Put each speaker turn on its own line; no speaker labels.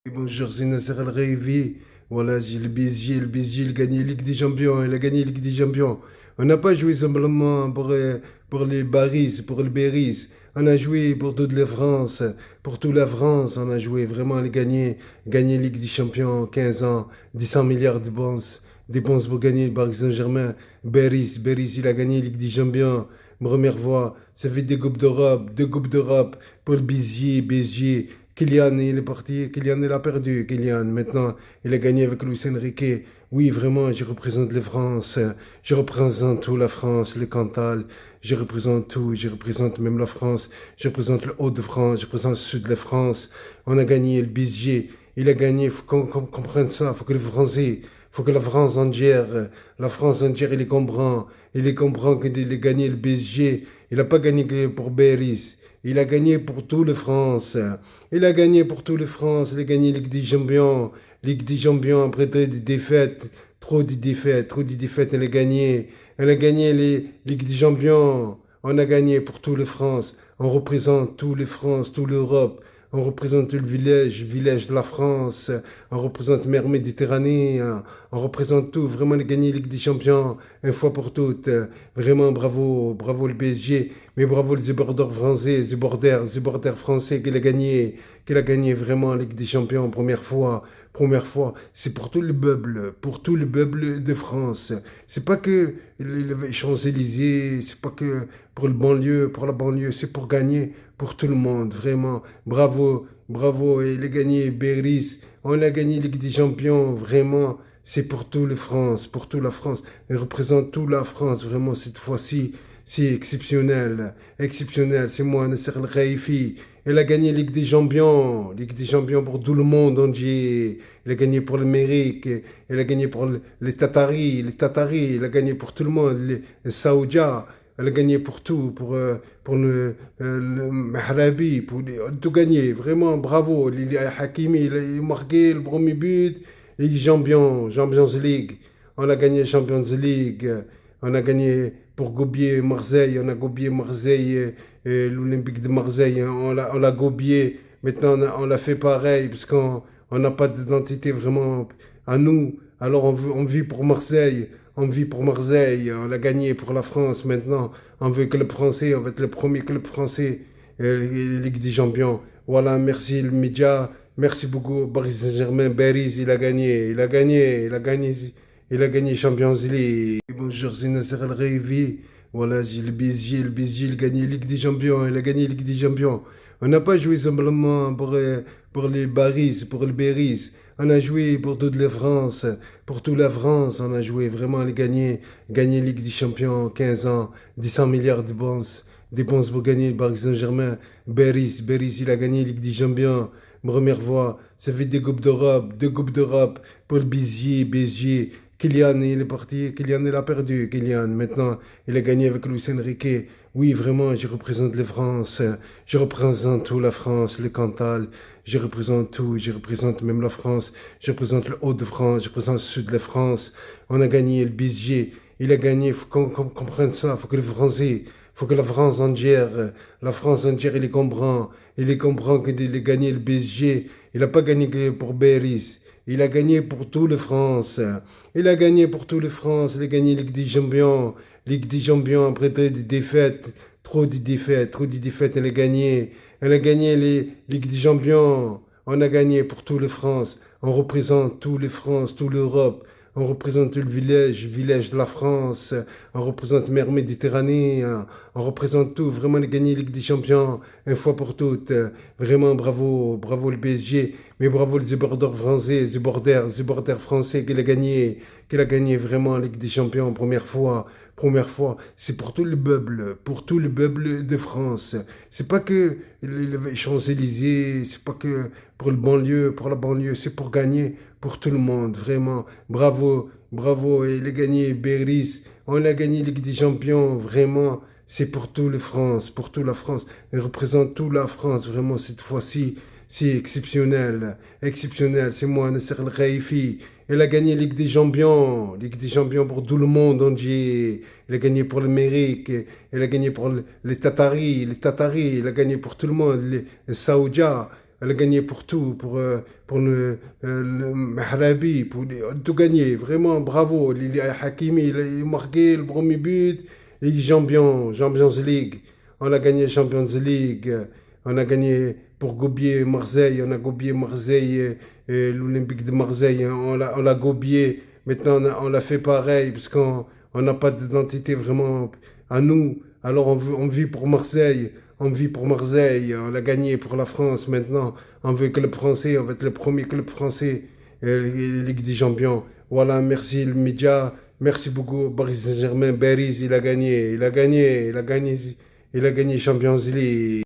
Et bonjour, c'est Nasser Al-Khelaifi. Voilà, j'ai le PSG. Le PSG, il a gagné la Ligue des Champions. Il a gagné la Ligue des Champions. On n'a pas joué simplement pour les Baris, pour le Béris. On a joué pour toute la France. Pour toute la France, on a joué vraiment à gagner la Ligue des Champions, 15 ans, 100 milliards de dépenses pour gagner le Paris Saint-Germain. Béris, il a gagné la Ligue des Champions. Première fois, ça fait deux Coupes d'Europe pour le PSG. Kylian, il est parti. Kylian, il a perdu. Kylian, maintenant, il a gagné avec Luis Enrique. Oui, vraiment, je représente la France. Je représente tout la France, le Cantal. Je représente tout. Je représente même la France. Je représente le Haut-de-France. Je représente le Sud de la France. On a gagné le PSG. Il a gagné. Il faut qu'on comprenne ça. Il faut que les Français, faut que la France entière, il les comprend. Il les comprend qu'il a gagné le PSG. Il n'a pas gagné que pour Béris. Il a gagné pour tout le France. Il a gagné pour tout le France. Il a gagné Ligue des Champions. Ligue des Champions après des défaites. Trop de défaites. Il a gagné. Elle a gagné les Ligue des Champions. On a gagné pour tout le France. On représente tout le France, toute l'Europe. On représente village de la France. On représente mer Méditerranée. On représente tout. Vraiment, on a gagné Ligue des Champions une fois pour toutes. Vraiment, bravo, bravo le PSG. Mais bravo le supporter français, supporter français qu'il a gagné vraiment la Ligue des Champions première fois. C'est pour tout le peuple de France. C'est pas que les Champs-Élysées, c'est pas que pour le banlieue, pour la banlieue, c'est pour gagner pour tout le monde, vraiment. Bravo, bravo, et il a gagné Béris, on a gagné la Ligue des Champions, vraiment. C'est pour tout le France, pour toute la France. Il représente toute la France, vraiment, cette fois-ci. C'est exceptionnel, exceptionnel. C'est moi, Nasser El Khelaifi. Elle a gagné Ligue des Champions pour tout le monde entier. Elle a gagné pour l'Amérique, elle a gagné pour les Tataris, elle a gagné pour tout le monde, les Saoudiens. Elle a gagné pour tout, pour le Mahrabi, tout gagné. Vraiment, bravo. Hakimi, il a marqué le premier but. Et Champions League. On a gagné Champions League. On a gagné pour gobier Marseille, on a gobié Marseille, l'Olympique de Marseille, on l'a gobié. Maintenant, on l'a fait pareil, parce on n'a pas d'identité vraiment à nous. Alors, on vit pour Marseille, on vit pour Marseille, on l'a gagné pour la France maintenant. On veut club français, on va être le premier club français, Ligue des Champions. Voilà, merci le média, merci beaucoup, Paris Saint-Germain, Beris, il a gagné Champions League. Bonjour, c'est Nasser Al-Khelaifi. Voilà, j'ai le PSG, il a gagné la Ligue des Champions. Il a gagné la Ligue des Champions. On n'a pas joué simplement pour les Baris, pour le Béris. On a joué pour toute la France. Pour toute la France, on a joué vraiment à gagner la Ligue des Champions, 15 ans, 100 milliards de dépenses pour gagner le Paris Saint-Germain. Béris, il a gagné la Ligue des Champions. Première fois, ça fait deux Coupes d'Europe pour le PSG. Kylian, il est parti. Kylian, il a perdu. Kylian, maintenant, il a gagné avec Luis Enrique. Oui, vraiment, je représente la France. Je représente tout la France, le Cantal. Je représente tout. Je représente même la France. Je représente le Haut-de-France. Je représente le Sud de la France. On a gagné le PSG. Il a gagné. Il faut qu'on comprenne ça. Il faut que les Français, faut que la France entière, il les comprend. Il les comprend qu'il a gagné le PSG. Il n'a pas gagné que pour Béris. Il a gagné pour tout le France. Il a gagné pour tout le France. Il a gagné Ligue des Champions. Ligue des Champions après des défaites. Trop de défaites. Elle a gagné. Elle a gagné les Ligue des Champions. On a gagné pour tout le France. On représente tout le France, toute l'Europe. On représente le village de la France. On représente mer Méditerranée. On représente tout. Vraiment, on a gagné la Ligue des Champions une fois pour toutes. Vraiment, bravo, bravo le PSG. Mais bravo le supporter français, supporter français qu'il a gagné vraiment la Ligue des Champions première fois. Première fois, c'est pour tout le peuple de France. C'est pas que les Champs-Élysées, c'est pas que pour le banlieue, pour la banlieue, c'est pour gagner pour tout le monde, vraiment. Bravo, bravo, et il a gagné Béris, on a gagné Ligue des Champions, vraiment. C'est pour tout le France, pour toute la France. Il représente toute la France, vraiment, cette fois-ci. C'est exceptionnel, exceptionnel. C'est moi, Nasser El Khelaifi. Il a gagné Ligue des Champions pour tout le monde entier. Il a gagné pour l'Amérique, il a gagné pour les Tataris, il a gagné pour tout le monde, les Saoudiens. elle a gagné pour tout, pour le Mahrabi, pour tout gagner. Vraiment, bravo. Hakimi, il a marqué le premier but. Ligue Champions League. On a gagné Champions League. On a gagné pour gobier Marseille. On a gobié Marseille, l'Olympique de Marseille. On l'a gobié. Maintenant, on l'a fait pareil parce on n'a pas d'identité vraiment à nous. Alors on vit pour Marseille. On vit pour Marseille, on a gagné pour la France maintenant. On veut club français, on va être le premier club français, Ligue des Champions. Voilà, merci le média, merci beaucoup Paris Saint-Germain, Beris, il a gagné, il a gagné, il a gagné, il a gagné Champions League.